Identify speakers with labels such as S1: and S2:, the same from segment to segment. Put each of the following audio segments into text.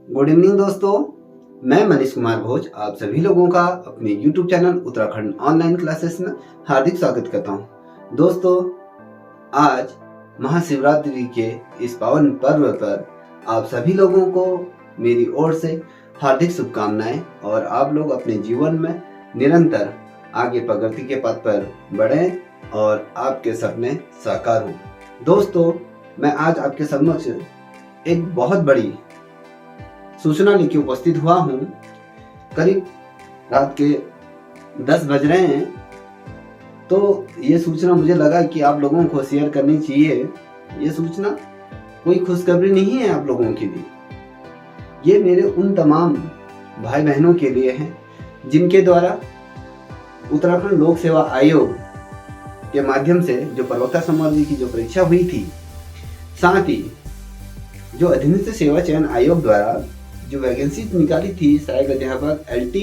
S1: Good evening दोस्तों, मैं मनीष कुमार भोज आप सभी लोगों का अपने YouTube channel Uttarakhand online classes में हार्दिक स्वागत करता हूं। दोस्तों, आज महाशिवरात्रि के इस पावन पर्व पर आप सभी लोगों को मेरी ओर से हार्दिक शुभकामनाएं और आप लोग अपने जीवन में निरंतर आगे प्रगति के पथ पर बढ़ें और आपके सपने साकार हों। दोस्तों, मैं आज आपके समक्ष एक बहुत बड़ी सूचना लेके उपस्थित हुआ हूँ। करीब रात के 10 बज रहे हैं, तो ये सूचना मुझे लगा कि आप लोगों को शेयर करनी चाहिए। ये सूचना कोई खुशखबरी नहीं है आप लोगों के लिए, ये मेरे उन तमाम भाई बहनों के लिए है जिनके द्वारा उत्तराखंड लोक सेवा आयोग के माध्यम से जो प्रवक्ता संवर्ग की जो परीक्षा हुई थी, साथ ही जो अधीनस्थ सेवा चयन आयोग द्वारा जो वैकेंसी निकाली थी सहायक अध्यापक LT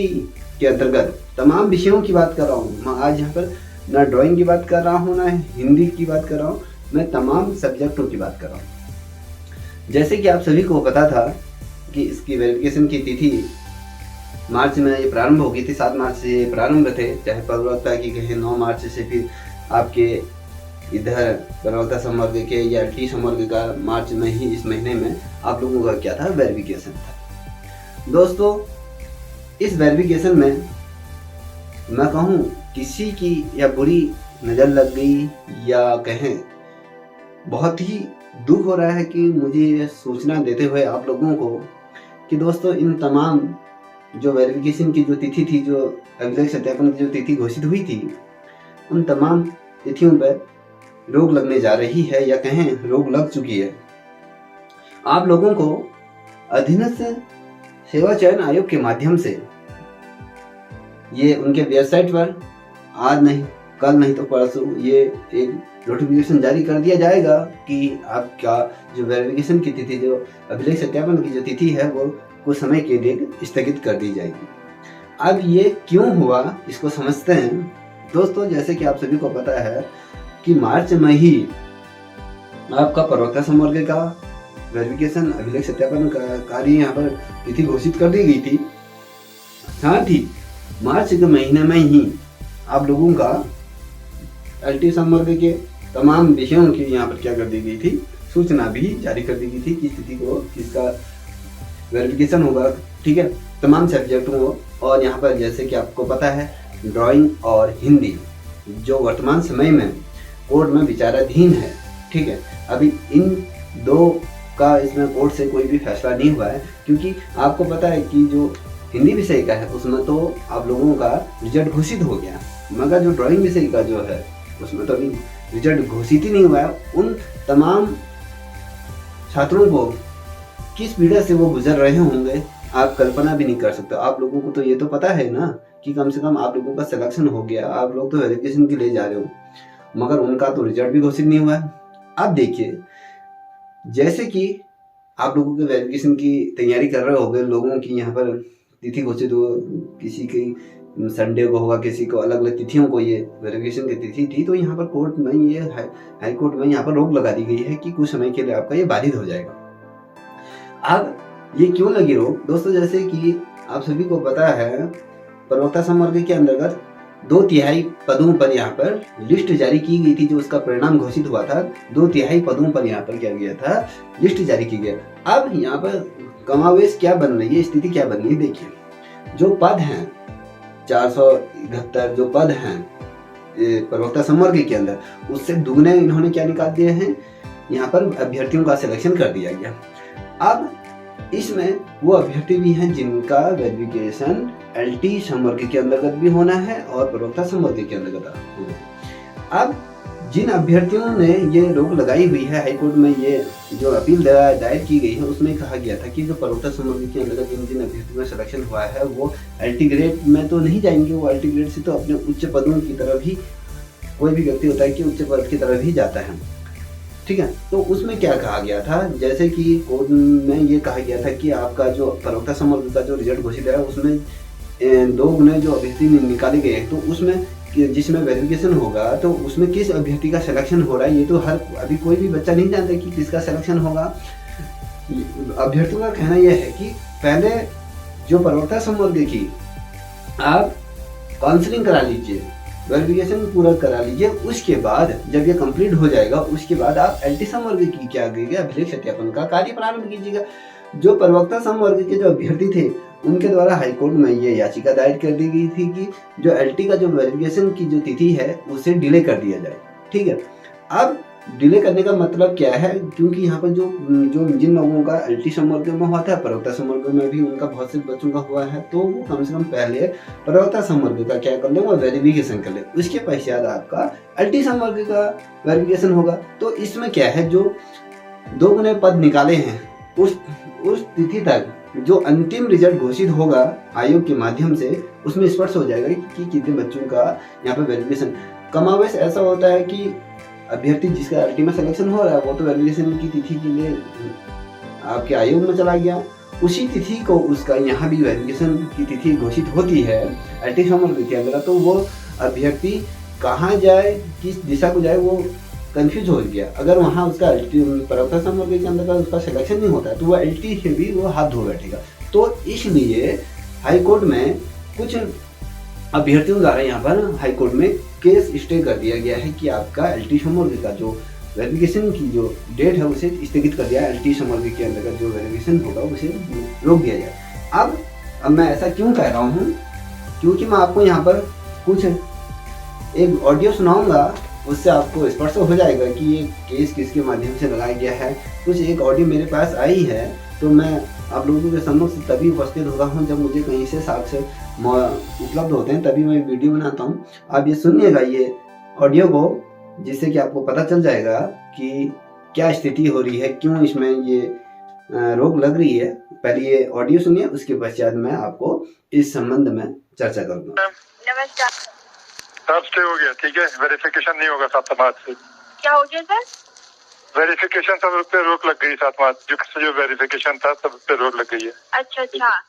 S1: के अंतर्गत तमाम विषयों की बात कर रहा हूँ। मैं आज यहाँ पर ना ड्राइंग की बात कर रहा हूँ, ना हिंदी की बात कर रहा हूँ, मैं तमाम सब्जेक्टों की बात कर रहा हूँ। जैसे कि आप सभी को पता था कि इसकी वेरिफिकेशन की तिथि मार्च में ये प्रारंभ हो गई थी। 7 मार्च से प्रारंभ थे, चाहे प्रवक्ता की कहें 9 मार्च से, फिर आपके इधर प्रवक्ता संवर्ग के या LT संवर्ग का मार्च में ही इस महीने में आप लोगों का क्या था, वेरिफिकेशन था। दोस्तों, इस वेरिफिकेशन में मैं कहूँ किसी की या बुरी नज़र लग गई या कहें बहुत ही दुख हो रहा है कि मुझे ये सूचना देते हुए आप लोगों को कि दोस्तों, इन तमाम जो वेरिफिकेशन की जो तिथि थी, जो अभिलेख सत्यापन की जो तिथि घोषित हुई थी, उन तमाम तिथियों पर रोक लगने जा रही है या कहें रोक लग चुकी है। आप लोगों को अधीनस्थ सेवा चयन आयोग के माध्यम से ये उनके वेबसाइट पर आज नहीं, कल नहीं तो परसों ये एक नोटिफिकेशन जारी कर दिया जाएगा कि आपका जो वेरिफिकेशन की तिथि, जो अभिलेख सत्यापन की जो तिथि है, वो कुछ समय के लिए स्थगित कर दी जाएगी। अब ये क्यों हुआ, इसको समझते हैं। दोस्तों, जैसे कि आप सभी को पता है कि मार्च में ही आपका प्रवक्ता संवर्ग का वेरिफिकेशन अभिलेख सत्यापन का कार्य यहाँ पर तिथि घोषित कर दी गई थी। साथ ही मार्च के महीने में ही आप लोगों का LT संवर्ग के तमाम विषयों की यहाँ पर क्या कर दी गई थी, सूचना भी जारी कर दी गई थी कि तिथि को किसका वेरिफिकेशन होगा। ठीक है, तमाम सब्जेक्टों को। और यहाँ पर जैसे कि आपको पता है ड्राइंग और हिंदी जो वर्तमान समय में कोर्ट में विचाराधीन है। ठीक है, अभी इन दो का इसमें कोर्ट से कोई भी फैसला नहीं हुआ है, क्योंकि आपको पता है कि जो हिंदी विषय का है उसमें तो आप लोगों का रिजल्ट घोषित हो गया, मगर जो ड्राइंग विषय का जो है उसमें तो अभी रिजल्ट घोषित ही नहीं हुआ है। उन तमाम छात्रों को किस पीड़ा से वो गुजर रहे होंगे आप कल्पना भी नहीं कर सकते। आप लोगों को तो ये तो पता है ना कि कम से कम आप लोगों का सिलेक्शन हो गया, आप लोग तो वेरिफिकेशन के लिए जा रहे हो, मगर उनका तो रिजल्ट भी घोषित नहीं हुआ है। अब देखिए, जैसे कि आप लोगों के वेरिफिकेशन की तैयारी कर रहे होंगे, लोगों की यहाँ पर तिथि घोषित हो, किसी की संडे को होगा, किसी को अलग अलग तिथियों को ये वेरिफिकेशन की तिथि थी, तो यहाँ पर कोर्ट में ये हाई कोर्ट में यहाँ पर रोक लगा दी गई है कि कुछ समय के लिए आपका ये बाधित हो जाएगा। अब ये क्यों लगी रोक? दोस्तों, जैसे कि आप सभी को पता है प्रवक्ता संवर्ग के अंतर्गत 2/3 पदों पर यहाँ पर लिस्ट जारी की गई थी। जो उसका परिणाम घोषित हुआ था, 2/3 पदों पर यहाँ पर क्या गया था, लिस्ट जारी की गया। अब यहाँ पर कमावेश क्या बन रही है, स्थिति क्या बन रही है, देखिए। जो पद हैं 471 जो पद हैं प्रवक्ता संवर्ग के अंदर, उससे दुगने इन्होंने क्या निकाल दिए हैं, यहाँ पर अभ्यर्थियों का सिलेक्शन कर दिया गया। अब इसमें वो अभ्यर्थी भी हैं जिनका वेरिफिकेशन LT संवर्ग के अंतर्गत भी होना है और प्रवक्ता संवर्ग के अंतर्गत होना है। अब जिन अभ्यर्थियों ने ये रोक लगाई हुई है, हाईकोर्ट में ये जो अपील दायर की गई है, उसमें कहा गया था कि जो प्रवक्ता संवर्ग के अंतर्गत जिन अभ्यर्थियों का सिलेक्शन हुआ है वो LT ग्रेड में तो नहीं जाएंगे, वो LT ग्रेड से तो अपने उच्च पदों की तरफ ही, कोई भी व्यक्ति होता है कि उच्च पद की तरफ ही जाता है। ठीक है, तो उसमें क्या कहा गया था, जैसे कि कोर्ट में ये कहा गया था कि आपका जो प्रवक्ता संवर्ग का जो रिजल्ट घोषित है उसमें 2 गुने जो अभ्यर्थी निकाले गए, तो उसमें जिसमें वेरिफिकेशन होगा तो उसमें किस अभ्यर्थी का सिलेक्शन हो रहा है, ये तो हर अभी कोई भी बच्चा नहीं जानता कि किसका सिलेक्शन होगा। अभ्यर्थियों का कहना यह है कि पहले जो प्रवक्ता संवर्ग की आप काउंसलिंग करा लीजिए, वेरिफिकेशन पूरा करा लीजिए, उसके बाद जब ये कंप्लीट हो जाएगा उसके बाद आप एलटी संवर्ग की क्या कीजिएगा, अभिलेख सत्यापन का कार्य प्रारंभ कीजिएगा। जो प्रवक्ता संवर्ग के जो अभ्यर्थी थे उनके द्वारा हाईकोर्ट में ये याचिका दायर कर दी गई थी कि जो एलटी का जो वेरिफिकेशन की जो तिथि है उसे डिले कर दिया जाए। ठीक है, अब डिले करने का मतलब क्या है, क्योंकि यहाँ पर जो जिन लोगों का एलटी संवर्ग में हुआ था, प्रवक्ता संवर्ग में भी उनका बहुत से बच्चों का हुआ है, तो वो कम से कम पहले प्रवक्ता संवर्ग का क्या कर ले, वो वेरिफिकेशन कर ले, उसके पश्चात आपका एलटी संवर्ग का वेरिफिकेशन होगा। तो इसमें क्या है, जो 2 गुने पद निकाले हैं उस तिथि तक जो अंतिम रिजल्ट घोषित होगा आयोग के माध्यम से, उसमें स्पष्ट हो जाएगा कि कितने बच्चों का यहाँ पर वेरिफिकेशन। कमावेश ऐसा होता है कि अभ्यर्थी जिसका अल्टीमेट सिलेक्शन हो रहा है वो तो वेरिफिकेशन की तिथि के लिए आपके आयोग में चला गया, उसी तिथि को उसका यहाँ भी वेरिफिकेशन की तिथि घोषित होती है एलटी संवर्ग के अंदर, तो वो अभ्यर्थी कहाँ जाए, किस दिशा को जाए, वो कंफ्यूज हो गया। अगर वहाँ उसका प्रवक्ता संवर्ग के अंदर का उसका सिलेक्शन नहीं होता है तो वो एलटी से भी वो हाथ धो बैठेगा। तो इसलिए हाईकोर्ट में कुछ अभ्यर्थियों द्वारा यहाँ पर हाईकोर्ट में केस स्टे कर दिया गया है कि आपका एलटी संवर्ग का जो वेरिफिकेशन की जो डेट है उसे स्थगित कर दिया, एलटी संवर्ग के अंदर का जो वेरिफिकेशन होगा उसे रोक दिया जाए। अब मैं ऐसा क्यों कह रहा हूँ, क्योंकि मैं आपको यहाँ पर कुछ एक ऑडियो सुनाऊंगा, उससे आपको स्पष्ट हो जाएगा कि ये केस किसके माध्यम से लगाया गया है। कुछ एक ऑडियो मेरे पास आई है, तो मैं आप लोगों के सम्मुख तभी उपस्थित होता हूँ जब मुझे कहीं से साक्ष्य उपलब्ध होते हैं, तभी मैं वीडियो बनाता हूँ। आप ये सुनिएगा ये ऑडियो को, जिससे कि आपको पता चल जाएगा कि क्या स्थिति हो रही है, क्यों इसमें ये रोक लग रही है। पहले ये ऑडियो सुनिए, उसके पश्चात मैं आपको इस संबंध में चर्चा करूँगा।
S2: नमस्कार
S3: सब स्टे हो गया, ठीक है, वेरिफिकेशन नहीं होगा 7 मार्च से।
S2: क्या हो गया सर?
S3: वेरिफिकेशन सब पे रोक लग गई 7 मार्च, जो वेरिफिकेशन था सब पे रोक लग गई है।
S2: अच्छा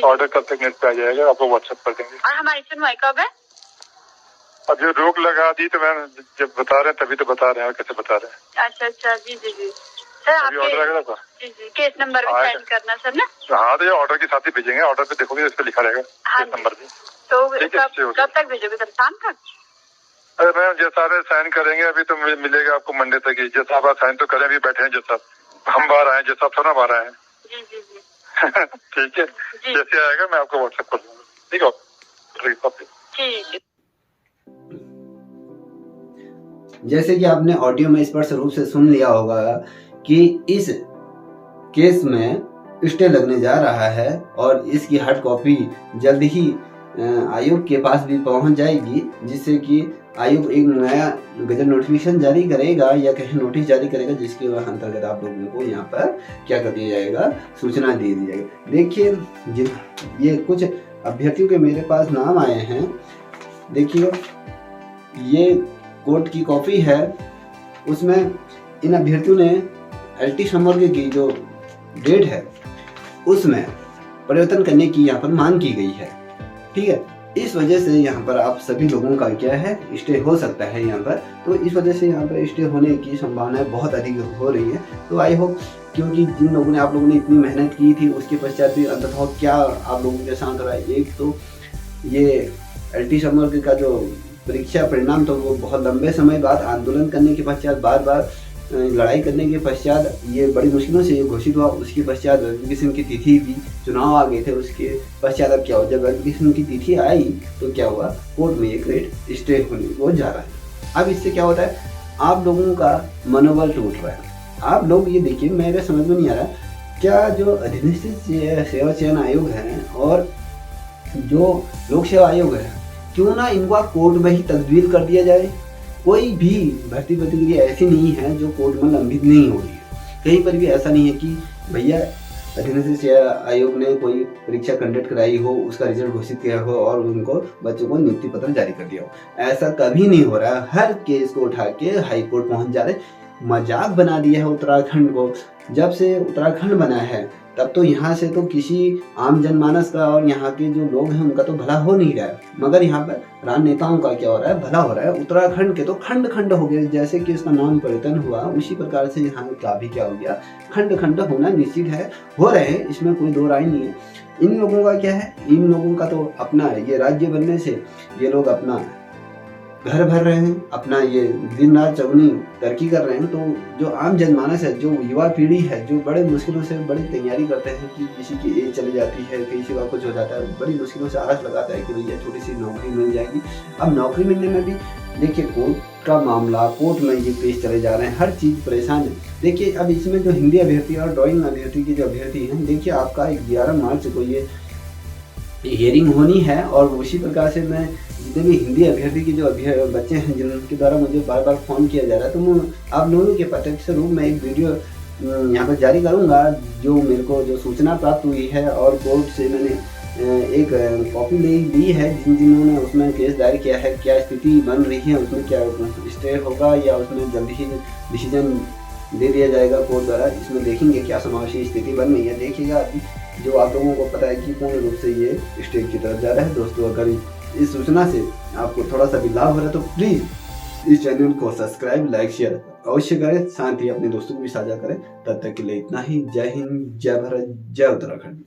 S3: ऑर्डर कब तक नेट पे आ जाएगा, आपको व्हाट्सएप कर देंगे।
S2: और हमारी सुनवाई कब है?
S3: अब जो रोक लगा दी तो मैम जब बता रहे हैं तभी तो बता रहे हैं, कैसे बता रहे हैं।
S2: अच्छा जी सर, आपके
S3: ऑर्डर आएगा था
S2: जी केस नंबर भी साइन करना सर ना।
S3: हाँ, तो ये ऑर्डर के साथ ही भेजेंगे, ऑर्डर पे देखोगे इस पे लिखा रहेगा केस नंबर भी।
S2: तो कब तक भेजोगे सर? शाम तक?
S3: अरे मैम जैसा साइन करेंगे अभी तो मिलेगा आपको मंडे तक ही। जैसा आप साइन तो करें, अभी बैठे हैं, जैसा हम बाहर आए, जैसा थोड़ा बाहर आए हैं।
S2: जी
S3: ठीक है, जैसे आएगा मैं आपको व्हाट्सएप कर दूंगा। ठीक है,
S2: ठीक है।
S1: जैसे कि आपने ऑडियो में स्पष्ट रूप से सुन लिया होगा कि इस केस में स्टे लगने जा रहा है और इसकी हार्ड कॉपी जल्द ही आयोग के पास भी पहुंच जाएगी, जिससे कि आयोग एक नया गजट नोटिफिकेशन जारी करेगा या कहीं नोटिस जारी करेगा, जिसके अंतर्गत आप लोगों को यहाँ पर क्या कर दिया जाएगा, सूचना दे दी जाएगी। देखिए ये कुछ अभ्यर्थियों के मेरे पास नाम आए हैं। देखिए ये कोर्ट की कॉपी है, उसमें इन अभ्यर्थियों ने एलटी संवर्ग की जो डेट है उसमें परिवर्तन करने की यहाँ पर मांग की गई है। ठीक है, इस वजह से यहाँ पर आप सभी लोगों का क्या है, स्टे हो सकता है यहाँ पर। तो इस वजह से यहाँ पर स्टे होने की संभावनाएं बहुत अधिक हो रही है। तो आई होप, क्योंकि जिन लोगों ने आप लोगों ने इतनी मेहनत की थी उसके पश्चात भी अंततः क्या आप लोगों के साथ रहा, एक तो ये एलटी संवर्ग का जो परीक्षा परिणाम तो वो बहुत लंबे समय बाद आंदोलन करने के पश्चात, बार लड़ाई करने के पश्चात ये बड़ी मुश्किलों से ये घोषित हुआ। उसके पश्चात वेरिफिकेशन की तिथि भी, चुनाव आ गए थे, उसके पश्चात अब क्या हुआ, जब वेरिफिकेशन की तिथि आई तो क्या हुआ, कोर्ट में एक रेट स्टे होने को जा रहा है। अब इससे क्या होता है, आप लोगों का मनोबल टूट रहा है। आप लोग ये देखिए, मेरे समझ में नहीं आ रहा क्या जो अधिनियमित सेवा चयन आयोग है और जो लोक सेवा आयोग है, क्यों ना इनको आप कोर्ट में ही तब्दील कर दिया जाए। कोई भी भर्ती प्रक्रिया ऐसी नहीं है जो कोर्ट में लंबित नहीं हो रही है। कहीं पर भी ऐसा नहीं है कि भैया अधिनियमित सेवा आयोग ने कोई परीक्षा कंडक्ट कराई हो, उसका रिजल्ट घोषित किया हो और उनको बच्चों को नियुक्ति पत्र जारी कर दिया हो। ऐसा कभी नहीं हो रहा है। हर केस को उठा के हाई कोर्ट पहुंच जा रहे। मजाक बना दिया है उत्तराखंड को। जब से उत्तराखंड बना है तब तो यहाँ से तो किसी आम जनमानस का और यहाँ के जो लोग हैं उनका तो भला हो नहीं रहा है, मगर यहाँ पर राजनेताओं का क्या हो रहा है, भला हो रहा है। उत्तराखंड के तो खंड खंड हो गए, जैसे कि इसका नाम परिवर्तन हुआ उसी प्रकार से यहाँ का भी क्या हो गया, खंड खंड होना निश्चित है, हो रहे हैं, इसमें कोई दो राय नहीं है। इन लोगों का क्या है, इन लोगों का तो अपना ये राज्य बनने से ये लोग अपना घर भर रहे हैं, अपना ये दिन रात चौगुनी तरक्की कर रहे हैं। तो जो आम जनमानस है, जो युवा पीढ़ी है, जो बड़े मुश्किलों से बड़ी तैयारी करते हैं कि किसी की एज चली जाती है, किसी का कुछ हो जाता है, बड़ी मुश्किलों से आस लगाता है कि भैया छोटी सी नौकरी मिल जाएगी। अब नौकरी मिलने में भी देखिए कोर्ट का मामला, कोर्ट में ये केस चले जा रहे हैं, हर चीज़ परेशान है। देखिए अब इसमें जो हिंदी अभ्यर्थी और ड्राइंग अभ्यर्थी की जो अभ्यर्थी हैं, देखिए आपका 11 मार्च को ये हियरिंग होनी है, और उसी प्रकार से मैं जितने भी हिंदी अभ्यर्थी के जो बच्चे हैं जिनके द्वारा मुझे बार बार फ़ोन किया जा रहा है, तो मैं आप लोगों के प्रत्यक्ष रूप में एक वीडियो यहाँ पर जारी करूँगा, जो मेरे को जो सूचना प्राप्त हुई है और कोर्ट से मैंने एक कॉपी ली है, जिन्होंने उसमें केस दायर किया है, क्या स्थिति बन रही है, उसमें क्या स्टे होगा या उसमें जल्दी ही डिसीजन दे दिया जाएगा कोर्ट द्वारा। इसमें देखेंगे क्या समावेशी स्थिति बन रही है। देखिएगा अभी जो आप लोगों को पता है कि पूर्ण रूप से ये स्टेट की तरफ जा रहा है। दोस्तों अगर इस सूचना से आपको थोड़ा सा भी लाभ हो रहा है तो प्लीज़ इस चैनल को सब्सक्राइब, लाइक, शेयर अवश्य करें, साथ ही अपने दोस्तों को भी साझा करें। तब तक के लिए इतना ही। जय हिंद, जय भारत, जय उत्तराखंड।